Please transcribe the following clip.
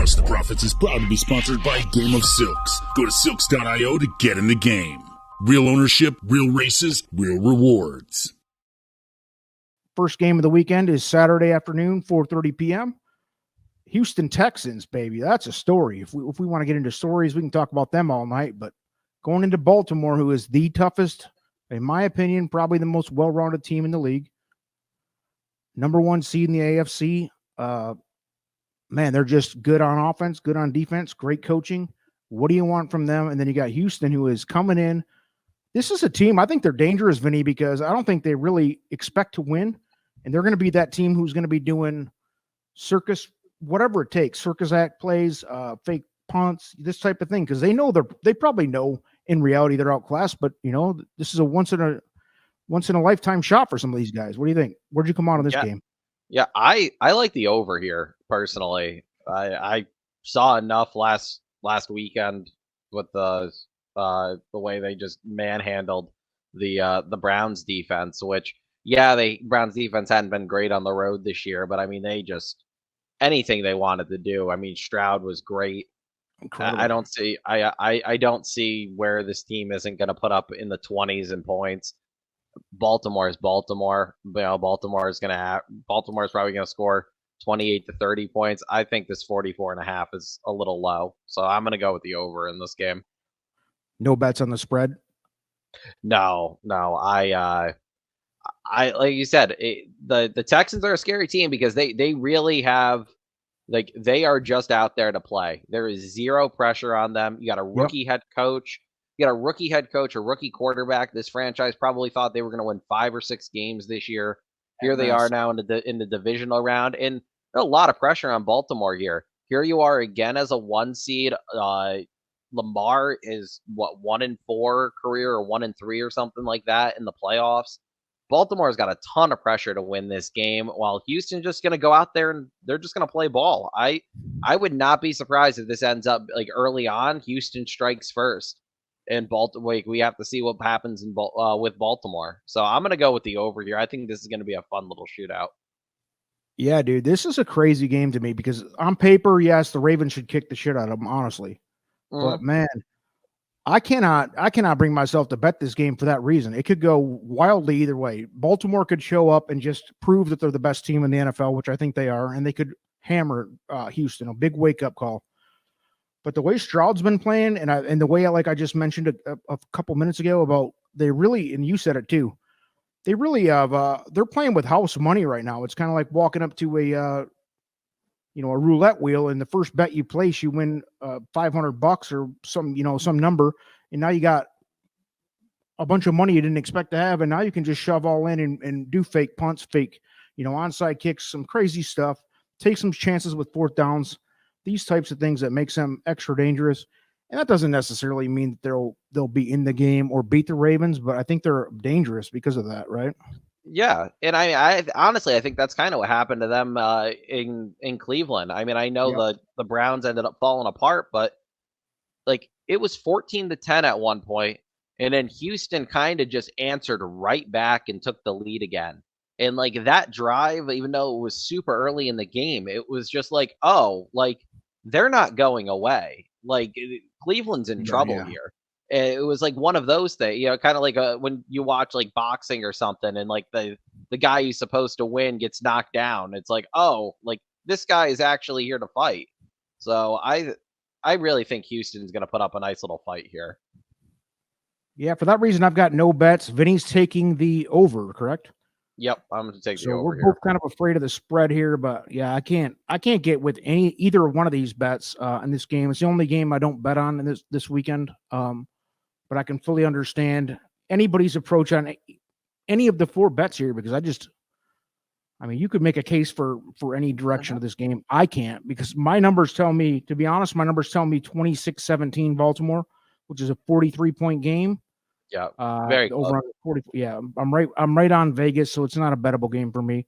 Trust the Profits is proud to be sponsored by Game of Silks. Go to silks.io to get in the game. Real ownership, real races, real rewards. First game of the weekend is Saturday afternoon, 4:30 p.m. Houston Texans, baby. That's a story. If we want to get into stories, we can talk about them all night. But going into Baltimore, who is the toughest, in my opinion, probably the most well-rounded team in the league. Number 1 seed in the AFC. Man, they're just good on offense, good on defense, great coaching. What do you want from them? And then you got Houston, who is coming in. This is a team, I think they're dangerous, Vinny, because I don't think they really expect to win. And they're going to be that team who's going to be doing circus, whatever it takes, circus act plays, fake punts, this type of thing, because they probably know in reality they're outclassed, but this is a once in a lifetime shot for some of these guys. What do you think? Where'd you come out on this game? Yeah, I like the over here personally. I saw enough last weekend with the way they just manhandled the Browns defense, which Browns defense hadn't been great on the road this year, but I mean they just anything they wanted to do. I mean Stroud was great. Incredible. I don't see where this team isn't going to put up in the 20s in points. Baltimore is Baltimore. Baltimore's probably going to score 28 to 30 points. I think this 44.5 is a little low, so I'm going to go with the over in this game. No bets on the spread? No. I like you said, the Texans are a scary team because they really have, like, they are just out there to play. There is zero pressure on them. You got a rookie head coach. You got a rookie head coach, a rookie quarterback. This franchise probably thought they were going to win 5 or 6 games this year. Here they are now in the divisional round, and a lot of pressure on Baltimore here. Here you are again as a 1 seed. Lamar is 1-4 career or 1-3 or something like that in the playoffs. Baltimore's got a ton of pressure to win this game, while Houston's just going to go out there and they're just going to play ball. I would not be surprised if this ends up like early on. Houston strikes first. And Baltimore, we have to see what happens with Baltimore. So I'm going to go with the over here. I think this is going to be a fun little shootout. Yeah, dude, this is a crazy game to me because on paper, yes, the Ravens should kick the shit out of them, honestly. But man, I cannot bring myself to bet this game for that reason. It could go wildly either way. Baltimore could show up and just prove that they're the best team in the NFL, which I think they are, and they could hammer Houston, a big wake-up call. But the way Stroud's been playing, and the way I just mentioned a couple minutes ago about they really, and you said it too, they really have they're playing with house money right now. It's kind of like walking up to a roulette wheel, and the first bet you place, you win $500 or some number, and now you got a bunch of money you didn't expect to have, and now you can just shove all in and do fake punts, fake onside kicks, some crazy stuff, take some chances with 4th downs. These types of things that makes them extra dangerous. And that doesn't necessarily mean that they'll be in the game or beat the Ravens, but I think they're dangerous because of that, right? Yeah, and I honestly think that's kind of what happened to them in Cleveland. I mean, I know the Browns ended up falling apart, but like it was 14-10 at one point, and then Houston kind of just answered right back and took the lead again. And like that drive, even though it was super early in the game, it was just like, oh, like they're not going away. Like Cleveland's in trouble here. It was like one of those things, kind of like when you watch like boxing or something, and like the guy who's supposed to win gets knocked down. It's like, oh, like this guy is actually here to fight. So I really think Houston's going to put up a nice little fight here. Yeah, for that reason, I've got no bets. Vinny's taking the over, correct? Yep, I'm going to take the over. So we're here. both kind of afraid of the spread here, but yeah, I can't get with either one of these bets in this game. It's the only game I don't bet on in this weekend. But I can fully understand anybody's approach on any of the 4 bets here because you could make a case for any direction of this game. I can't because my numbers tell me, to be honest, 26-17 Baltimore, which is a 43-point game. Yeah, very over 40. Yeah, I'm right on Vegas, so it's not a bettable game for me.